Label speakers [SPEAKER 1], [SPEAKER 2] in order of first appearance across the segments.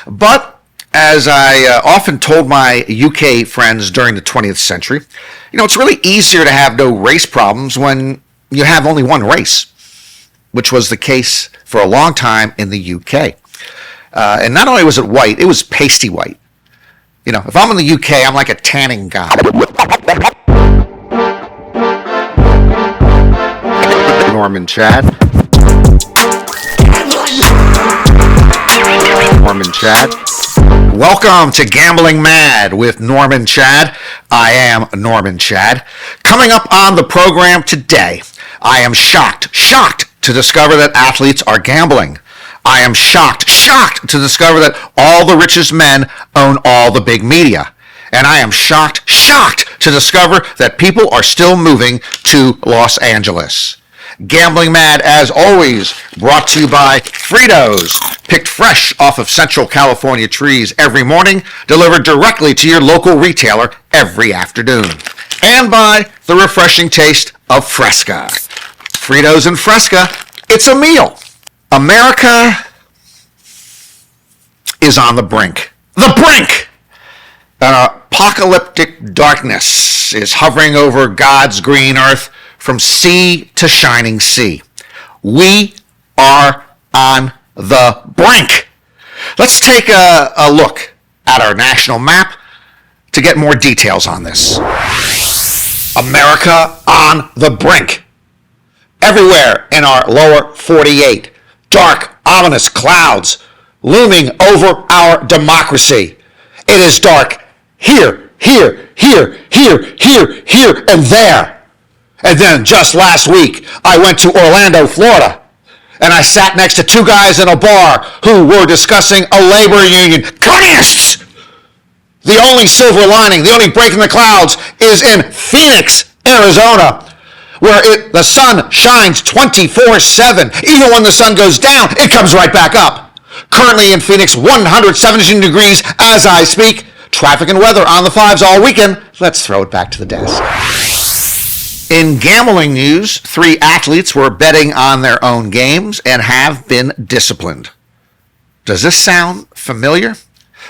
[SPEAKER 1] But as I often told my UK friends during the 20th century, it's really easier to have no race problems when you have only one race, which was the case for a long time in the UK. And not only was it white, it was pasty white. If I'm in the UK, I'm like a tanning guy. Norman Chad. Welcome to Gambling Mad with Norman Chad. I am Norman Chad. Coming up on the program today, I am shocked to discover that athletes are gambling. I am shocked to discover that all the richest men own all the big media. And I am shocked to discover that people are still moving to Los Angeles. Gambling Mad, as always, brought to you by Fritos, picked fresh off of Central California trees every morning, delivered directly to your local retailer every afternoon. And by the refreshing taste of Fresca. Fritos and Fresca, it's a meal. America is on the brink. The brink! An apocalyptic darkness is hovering over God's green earth from sea to shining sea. We are on the brink. Let's take a look at our national map to get more details on this. America on the brink. Everywhere in our lower 48, dark, ominous clouds looming over our democracy. It is dark here, and there. And then just last week, I went to Orlando, Florida, and I sat next to two guys in a bar who were discussing a labor union. Communists! The only silver lining, the only break in the clouds is in Phoenix, Arizona, where the sun shines 24/7. Even when the sun goes down, it comes right back up. Currently in Phoenix, 117 degrees as I speak. Traffic and weather on the fives all weekend. Let's throw it back to the desk. In gambling news, 3 athletes were betting on their own games and have been disciplined. Does this sound familiar?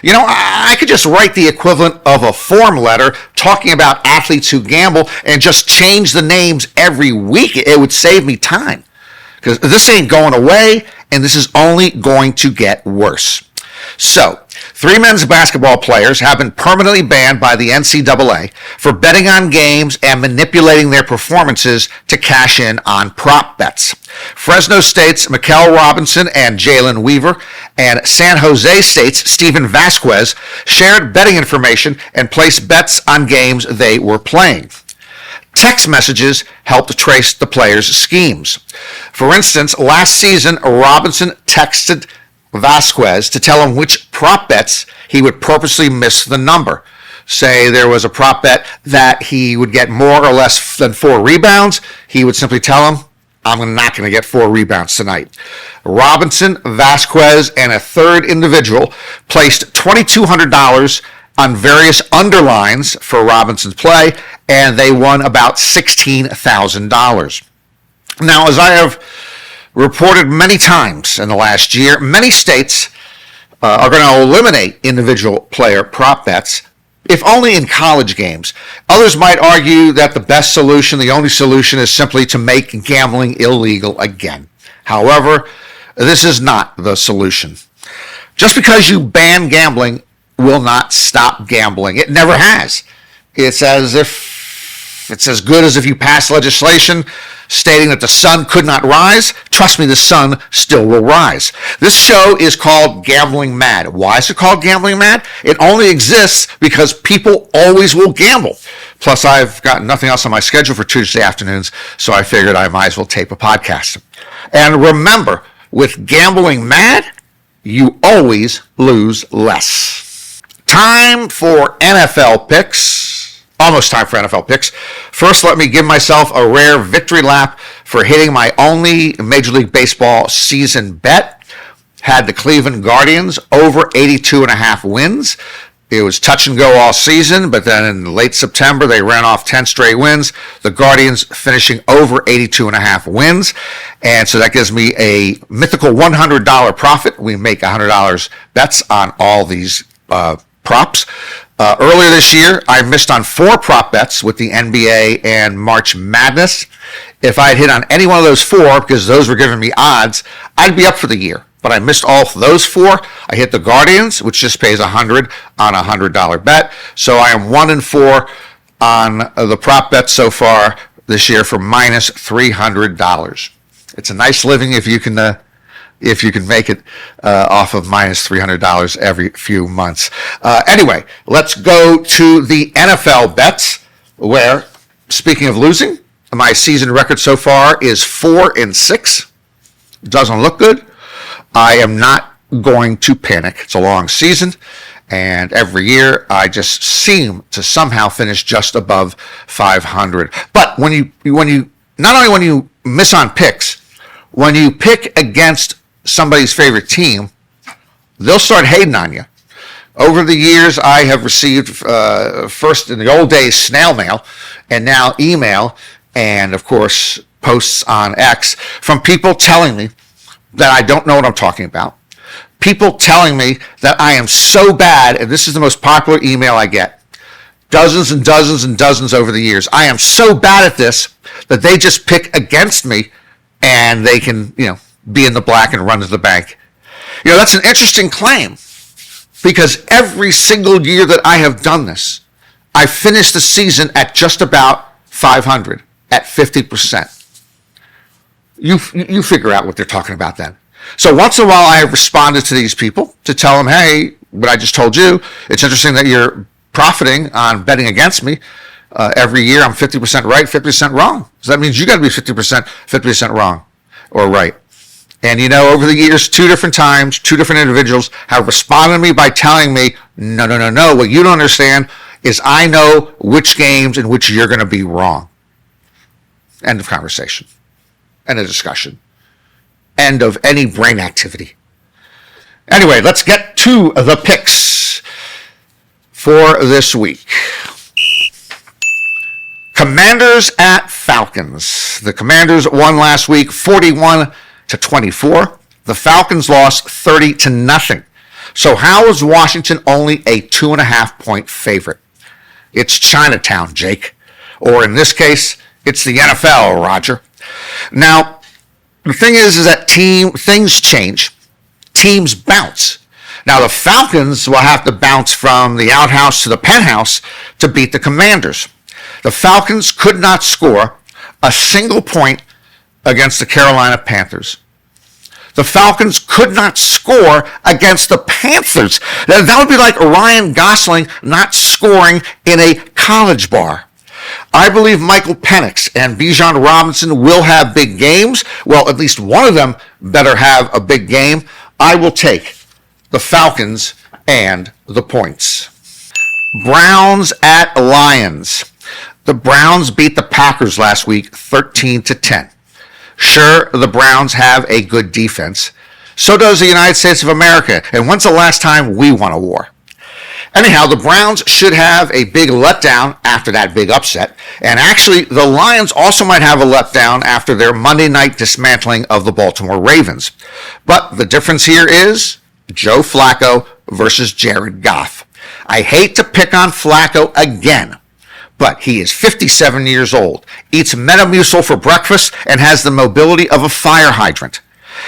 [SPEAKER 1] I could just write the equivalent of a form letter talking about athletes who gamble and just change the names every week. It would save me time. Because this ain't going away, and this is only going to get worse. So, 3 men's basketball players have been permanently banned by the NCAA for betting on games and manipulating their performances to cash in on prop bets. Fresno State's Mikel Robinson and Jalen Weaver and San Jose State's Stephen Vasquez shared betting information and placed bets on games they were playing. Text messages helped trace the players' schemes. For instance, last season, Robinson texted Vasquez to tell him which prop bets he would purposely miss the number. Say there was a prop bet that he would get more or less than 4 rebounds, he would simply tell him, I'm not going to get 4 rebounds tonight. Robinson, Vasquez, and a third individual placed $2,200 on various underlines for Robinson's play, and they won about $16,000. Now, as I have reported many times in the last year, many states are going to eliminate individual player prop bets, if only in college games. Others might argue that the best solution, the only solution, is simply to make gambling illegal again. However, this is not the solution. Just because you ban gambling will not stop gambling. It never has. It's as good as if you pass legislation stating that the sun could not rise. Trust me, the sun still will rise. This show is called Gambling Mad. Why is it called Gambling Mad? It only exists because people always will gamble. Plus, I've got nothing else on my schedule for Tuesday afternoons, so I figured I might as well tape a podcast. And remember, with Gambling Mad, you always lose less. Time for NFL picks. Almost time for NFL picks. First, let me give myself a rare victory lap for hitting my only Major League Baseball season bet. Had the Cleveland Guardians over 82.5 wins. It was touch and go all season, but then in late September, they ran off 10 straight wins. The Guardians finishing over 82.5 wins. And so that gives me a mythical $100 profit. We make $100 bets on all these props. Earlier this year, I missed on 4 prop bets with the NBA and March Madness. If I had hit on any one of those 4, because those were giving me odds, I'd be up for the year. But I missed all of those 4. I hit the Guardians, which just pays $100 on a $100 bet. So I am 1-4 on the prop bet so far this year for minus $300. It's a nice living if you can make it off of minus $300 every few months. Anyway, let's go to the NFL bets, where, speaking of losing, my season record so far is 4-6. Doesn't look good. I am not going to panic. It's a long season, and every year I just seem to somehow finish just above 500. But when you not only when you miss on picks, when you pick against somebody's favorite team, they'll start hating on you. Over the years, I have received, first in the old days, snail mail, and now email, and of course, posts on X from people telling me that I don't know what I'm talking about. People telling me that I am so bad, and this is the most popular email I get. Dozens and dozens and dozens over the years. I am so bad at this that they just pick against me and they can, be in the black and run to the bank. That's an interesting claim, because every single year that I have done this, I finished the season at just about 500, at 50%. You figure out what they're talking about then. So once in a while, I have responded to these people to tell them, hey, what I just told you, it's interesting that you're profiting on betting against me. Every year I'm 50% right, 50% wrong. So that means you got to be 50% wrong or right. And over the years, 2 different times, 2 different individuals have responded to me by telling me, no. What you don't understand is I know which games in which you're going to be wrong. End of conversation. End of discussion. End of any brain activity. Anyway, let's get to the picks for this week. Commanders at Falcons. The Commanders won last week 41-24. The Falcons lost 30-0. So how is Washington only a 2.5-point favorite? It's Chinatown, Jake. Or in this case, it's the NFL, Roger. Now, the thing is that things change. Teams bounce. Now, the Falcons will have to bounce from the outhouse to the penthouse to beat the Commanders. The Falcons could not score a single point against the Carolina Panthers. The Falcons could not score against the Panthers. That would be like Ryan Gosling not scoring in a college bar. I believe Michael Penix and Bijan Robinson will have big games. Well, at least one of them better have a big game. I will take the Falcons and the points. Browns at Lions. The Browns beat the Packers last week 13-10. Sure, the Browns have a good defense. So does the United States of America. And when's the last time we won a war? Anyhow, the Browns should have a big letdown after that big upset. And actually, the Lions also might have a letdown after their Monday night dismantling of the Baltimore Ravens. But the difference here is Joe Flacco versus Jared Goff. I hate to pick on Flacco again, but he is 57 years old, eats Metamucil for breakfast, and has the mobility of a fire hydrant.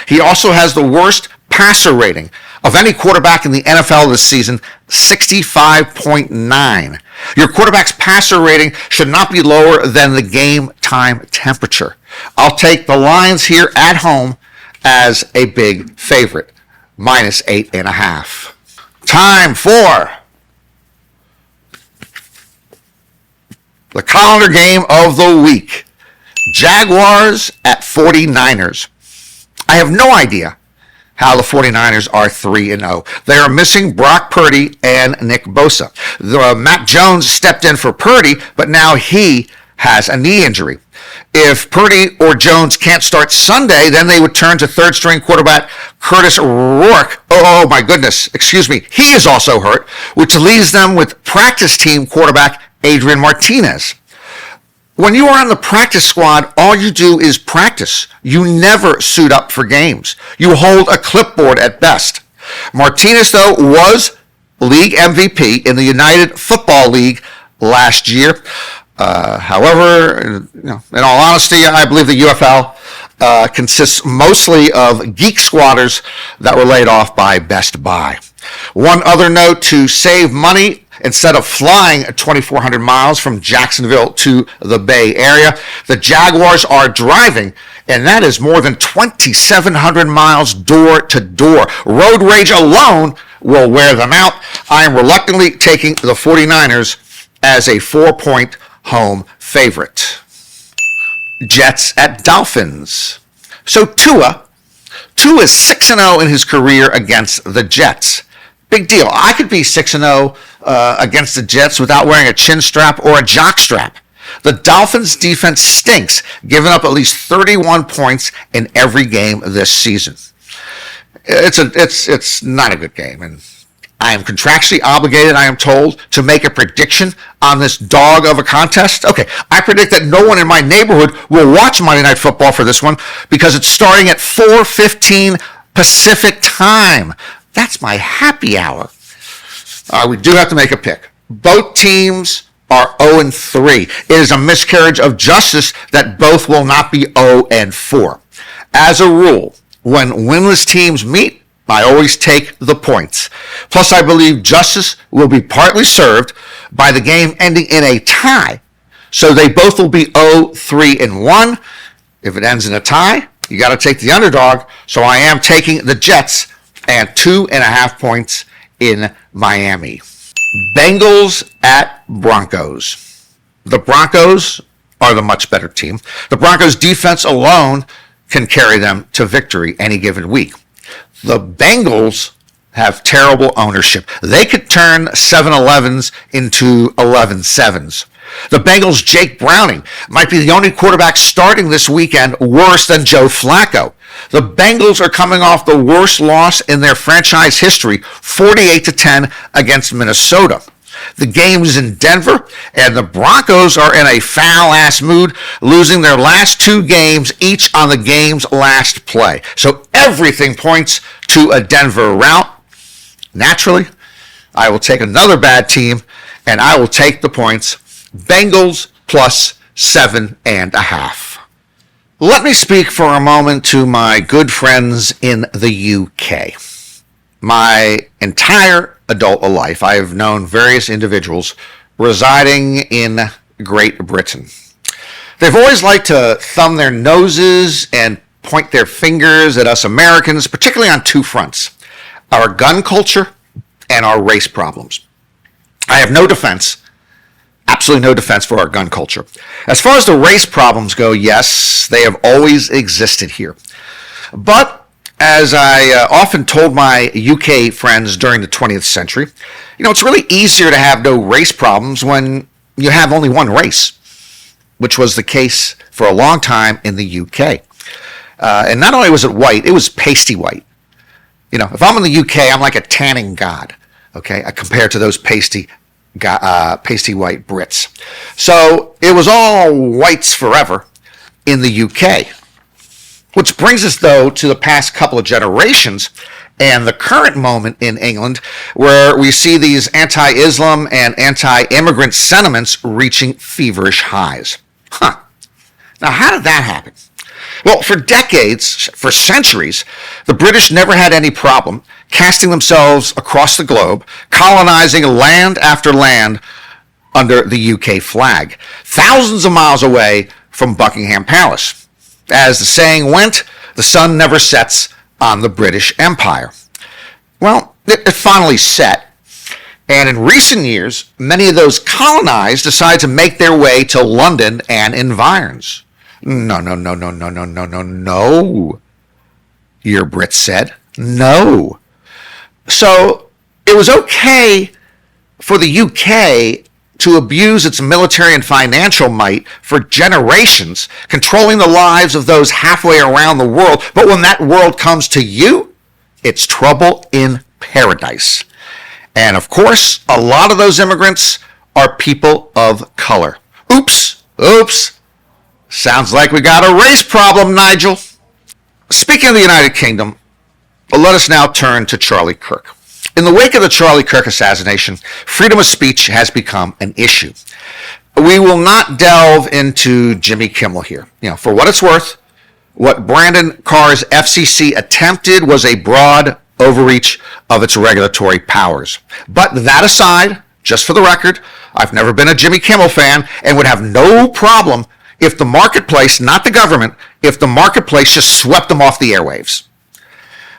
[SPEAKER 1] He also has the worst passer rating of any quarterback in the NFL this season, 65.9. Your quarterback's passer rating should not be lower than the game time temperature. I'll take the Lions here at home as a big favorite, minus 8.5. Time for the calendar game of the week. Jaguars at 49ers. I have no idea how the 49ers are 3-0. They are missing Brock Purdy and Nick Bosa. Matt Jones stepped in for Purdy, but now he has a knee injury. If Purdy or Jones can't start Sunday, then they would turn to third-string quarterback Curtis Rourke. Oh, my goodness. Excuse me. He is also hurt, which leaves them with practice team quarterback Adrian Martinez. When you are on the practice squad, all you do is practice. You never suit up for games. You hold a clipboard at best. Martinez, though, was league MVP in the United Football League last year. However, in all honesty, I believe the UFL consists mostly of geek squatters that were laid off by Best Buy. One other note: to save money, instead of flying 2,400 miles from Jacksonville to the Bay Area, the Jaguars are driving, and that is more than 2,700 miles door to door. Road rage alone will wear them out. I am reluctantly taking the 49ers as a 4-point home favorite. Jets at Dolphins. So Tua is 6-0 in his career against the Jets. Big deal. I could be 6-0 against the Jets without wearing a chin strap or a jock strap. The Dolphins' defense stinks, giving up at least 31 points in every game this season. It's not a good game, and I am contractually obligated, I am told, to make a prediction on this dog of a contest. Okay, I predict that no one in my neighborhood will watch Monday Night Football for this one because it's starting at 4:15 Pacific time. That's my happy hour. We do have to make a pick. Both teams are 0-3. It is a miscarriage of justice that both will not be 0-4. As a rule, when winless teams meet, I always take the points. Plus, I believe justice will be partly served by the game ending in a tie. So they both will be 0-3-1. If it ends in a tie, you got to take the underdog. So I am taking the Jets and 2.5 points in Miami. Bengals at Broncos. The Broncos are the much better team. The Broncos defense alone can carry them to victory any given week. The Bengals have terrible ownership. They could turn 7-11s into 11-7s. The Bengals' Jake Browning might be the only quarterback starting this weekend worse than Joe Flacco. The Bengals are coming off the worst loss in their franchise history, 48-10 against Minnesota. The game is in Denver, and the Broncos are in a foul-ass mood, losing their last 2 games, each on the game's last play. So everything points to a Denver rout. Naturally, I will take another bad team, and I will take the points. Bengals plus 7.5. Let me speak for a moment to my good friends in the UK. My entire adult life, I have known various individuals residing in Great Britain. They've always liked to thumb their noses and point their fingers at us Americans, particularly on 2 fronts: our gun culture and our race problems. I have no defense, absolutely no defense for our gun culture. As far as the race problems go, yes, they have always existed here. But as I often told my UK friends during the 20th century, it's really easier to have no race problems when you have only one race, which was the case for a long time in the UK. And not only was it white, it was pasty white. If I'm in the UK, I'm like a tanning god, okay, compared to those pasty white Brits. So it was all whites forever in the UK. Which brings us, though, to the past couple of generations and the current moment in England where we see these anti-Islam and anti-immigrant sentiments reaching feverish highs. Now, how did that happen? Well, for decades, for centuries, the British never had any problem casting themselves across the globe, colonizing land after land under the UK flag, thousands of miles away from Buckingham Palace. As the saying went, the sun never sets on the British Empire. Well, it finally set, and in recent years, many of those colonized decided to make their way to London and environs. No, your Brits said. No. So it was okay for the UK to abuse its military and financial might for generations, controlling the lives of those halfway around the world. But when that world comes to you, it's trouble in paradise. And of course, a lot of those immigrants are people of color. Oops. Sounds like we got a race problem, Nigel. Speaking of the United Kingdom, let us now turn to Charlie Kirk. In the wake of the Charlie Kirk assassination, freedom of speech has become an issue. We will not delve into Jimmy Kimmel here. For what it's worth, what Brandon Carr's FCC attempted was a broad overreach of its regulatory powers. But that aside, just for the record, I've never been a Jimmy Kimmel fan and would have no problem if the marketplace, not the government, if the marketplace just swept them off the airwaves.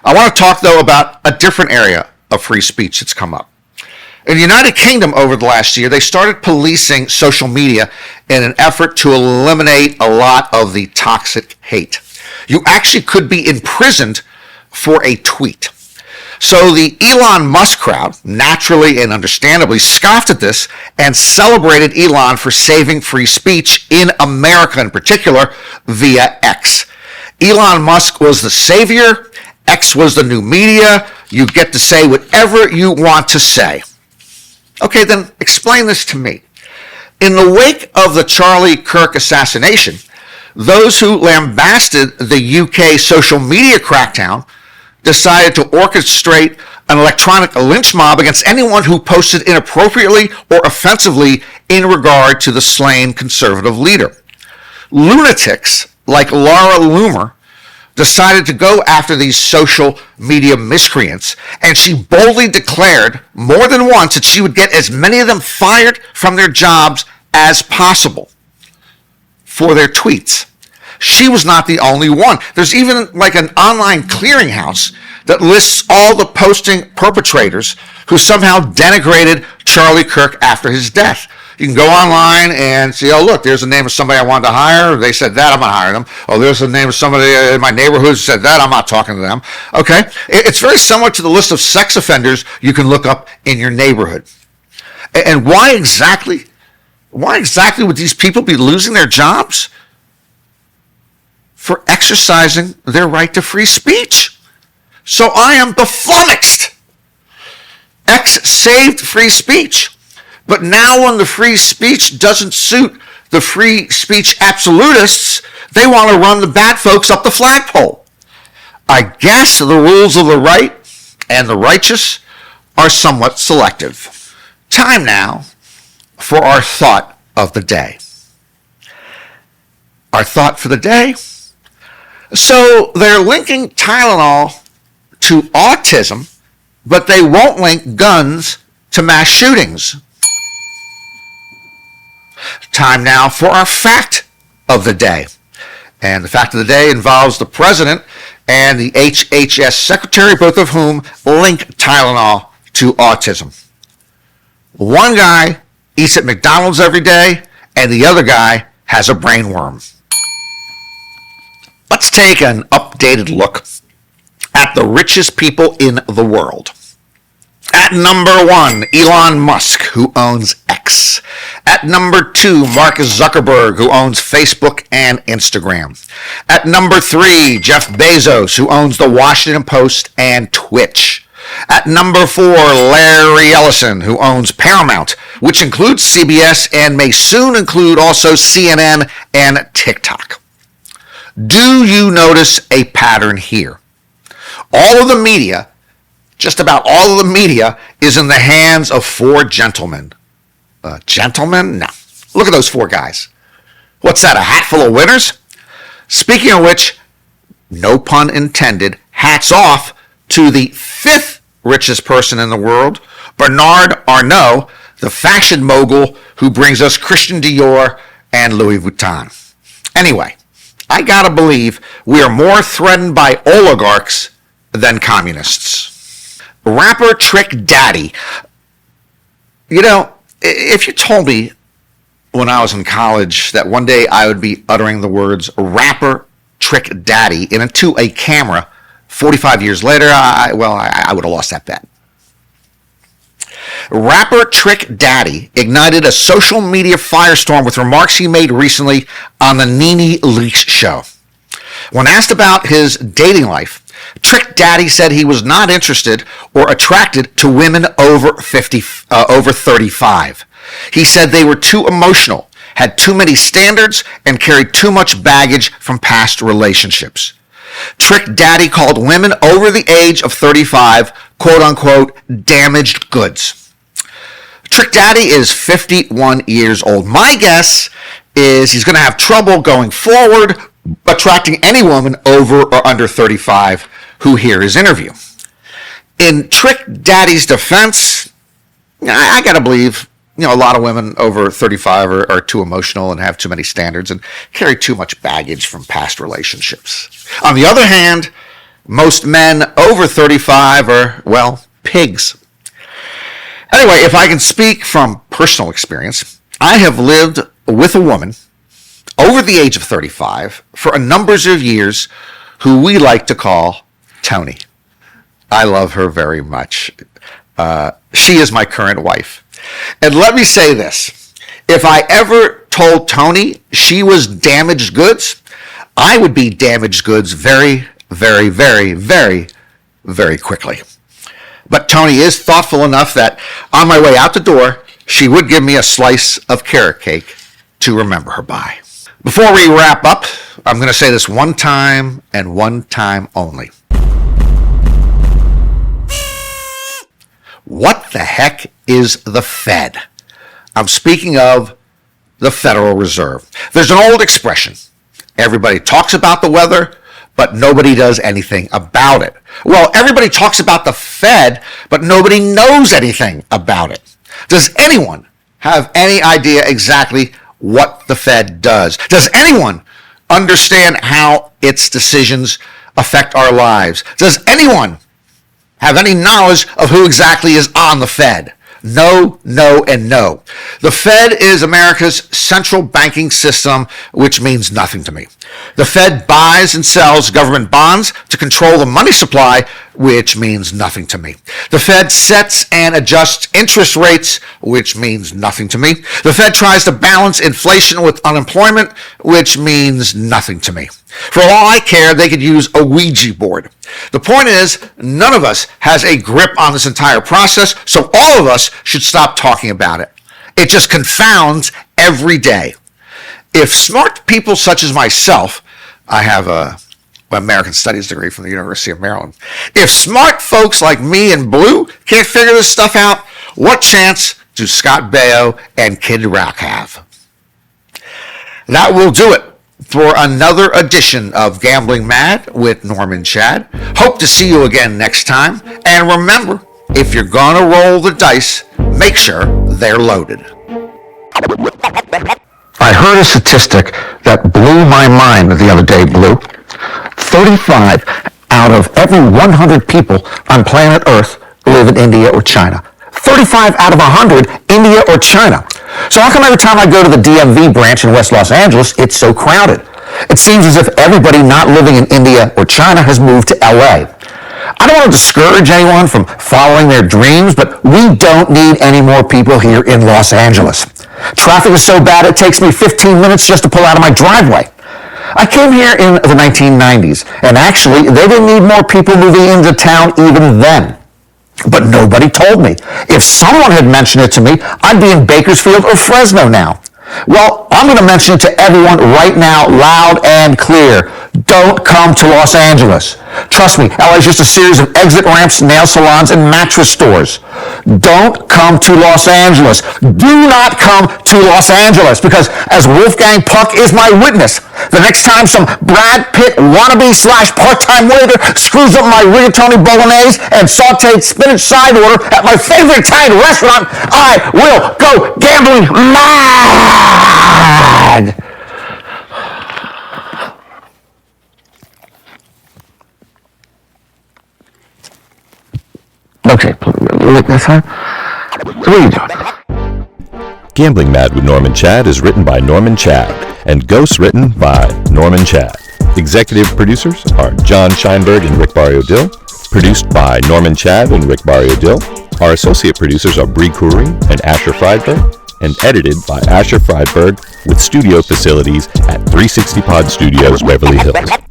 [SPEAKER 1] I want to talk, though, about a different area of free speech that's come up. In the United Kingdom over the last year, they started policing social media in an effort to eliminate a lot of the toxic hate. You actually could be imprisoned for a tweet. So the Elon Musk crowd, naturally and understandably, scoffed at this and celebrated Elon for saving free speech in America in particular via X. Elon Musk was the savior. X was the new media. You get to say whatever you want to say. Okay, then explain this to me. In the wake of the Charlie Kirk assassination, those who lambasted the UK social media crackdown decided to orchestrate an electronic lynch mob against anyone who posted inappropriately or offensively in regard to the slain conservative leader. Lunatics like Laura Loomer decided to go after these social media miscreants, and she boldly declared more than once that she would get as many of them fired from their jobs as possible for their tweets. She was not the only one. There's even like an online clearinghouse that lists all the posting perpetrators who somehow denigrated Charlie Kirk after his death. You can go online and see, oh, look, there's the name of somebody I wanted to hire. They said that, I'm not hiring them. Oh, there's the name of somebody in my neighborhood who said that, I'm not talking to them. Okay? It's very similar to the list of sex offenders you can look up in your neighborhood. And why exactly would these people be losing their jobs? For exercising their right to free speech. So I am flummoxed. X saved free speech. But now when the free speech doesn't suit the free speech absolutists, they want to run the bad folks up the flagpole. I guess the rules of the right and the righteous are somewhat selective. Time now for our thought of the day. Our thought for the day? So they're linking Tylenol to autism, but they won't link guns to mass shootings. Time now for our fact of the day. And the fact of the day involves the president and the HHS secretary, both of whom link Tylenol to autism. One guy eats at McDonald's every day, and the other guy has a brain worm. Let's take an updated look at the richest people in the world. At number 1, Elon Musk, who owns X. At number 2, Mark Zuckerberg, who owns Facebook and Instagram. At number 3, Jeff Bezos, who owns the Washington Post and Twitch. At number 4, Larry Ellison, who owns Paramount, which includes CBS and may soon include also CNN and TikTok. Do you notice a pattern here? All of the media, just about all of the media, is in the hands of 4 gentlemen. Gentlemen? No. Look at those 4 guys. What's that, a hat full of winners? Speaking of which, no pun intended, hats off to the 5th richest person in the world, Bernard Arnault, the fashion mogul who brings us Christian Dior and Louis Vuitton. Anyway, I gotta believe we are more threatened by oligarchs than communists. Rapper Trick Daddy. You know, if you told me when I was in college that one day I would be uttering the words rapper Trick Daddy into a camera 45 years later, I would have lost that bet. Rapper Trick Daddy ignited a social media firestorm with remarks he made recently on the Nene Leakes show. When asked about his dating life, Trick Daddy said he was not interested or attracted to women over 35. He said they were too emotional, had too many standards, and carried too much baggage from past relationships. Trick Daddy called women over the age of 35, quote unquote, damaged goods. Trick Daddy is 51 years old. My guess is he's going to have trouble going forward attracting any woman over or under 35 who hear his interview. In Trick Daddy's defense, I got to believe, a lot of women over 35 are too emotional and have too many standards and carry too much baggage from past relationships. On the other hand, most men over 35 are, pigs. Anyway, if I can speak from personal experience, I have lived with a woman over the age of 35 for a number of years who we like to call Tony. I love her very much. She is my current wife. And let me say this. If I ever told Tony she was damaged goods, I would be damaged goods very, very, very, very, very quickly. But Tony is thoughtful enough that on my way out the door, she would give me a slice of carrot cake to remember her by. Before we wrap up, I'm going to say this one time and one time only. What the heck is the Fed? I'm speaking of the Federal Reserve. There's an old expression. Everybody talks about the weather, but nobody does anything about it. Well, everybody talks about the Fed, but nobody knows anything about it. Does anyone have any idea exactly what the Fed does? Does anyone understand how its decisions affect our lives? Does anyone have any knowledge of who exactly is on the Fed? No, no, and no. The Fed is America's central banking system, which means nothing to me. The Fed buys and sells government bonds to control the money supply, which means nothing to me. The Fed sets and adjusts interest rates, which means nothing to me. The Fed tries to balance inflation with unemployment, which means nothing to me. For all I care, they could use a Ouija board. The point is, none of us has a grip on this entire process, so all of us should stop talking about it. It just confounds every day. If smart people such as myself, I have an American Studies degree from the University of Maryland. If smart folks like me and Blue can't figure this stuff out, what chance do Scott Baio and Kid Rock have? That will do it for another edition of Gambling Mad with Norman Chad. Hope to see you again next time. And remember, if you're going to roll the dice, make sure they're loaded. I heard a statistic that blew my mind the other day, Blue. 35 out of every 100 people on planet Earth live in India or China. 35 out of 100, India or China. So how come every time I go to the DMV branch in West Los Angeles, it's so crowded? It seems as if everybody not living in India or China has moved to LA. I don't want to discourage anyone from following their dreams, but we don't need any more people here in Los Angeles. Traffic is so bad it takes me 15 minutes just to pull out of my driveway. I came here in the 1990s, and actually, they didn't need more people moving into town even then. But nobody told me. If someone had mentioned it to me, I'd be in Bakersfield or Fresno now. Well, I'm going to mention it to everyone right now, loud and clear. Don't come to Los Angeles. Trust me, LA is just a series of exit ramps, nail salons, and mattress stores. Don't come to Los Angeles. Do not come to Los Angeles, because as Wolfgang Puck is my witness, the next time some Brad Pitt wannabe / part-time waiter screws up my rigatoni bolognese and sauteed spinach side order at my favorite Italian restaurant, I will go gambling mad. Okay, that's fine. So what are you doing?
[SPEAKER 2] Gambling Mad with Norman Chad is written by Norman Chad and ghost written by Norman Chad. Executive producers are John Scheinberg and Rick Barrio-Dill. Produced by Norman Chad and Rick Barrio-Dill. Our associate producers are Bree Curry and Asher Friedberg, and edited by Asher Friedberg with studio facilities at 360 Pod Studios, Beverly Hills.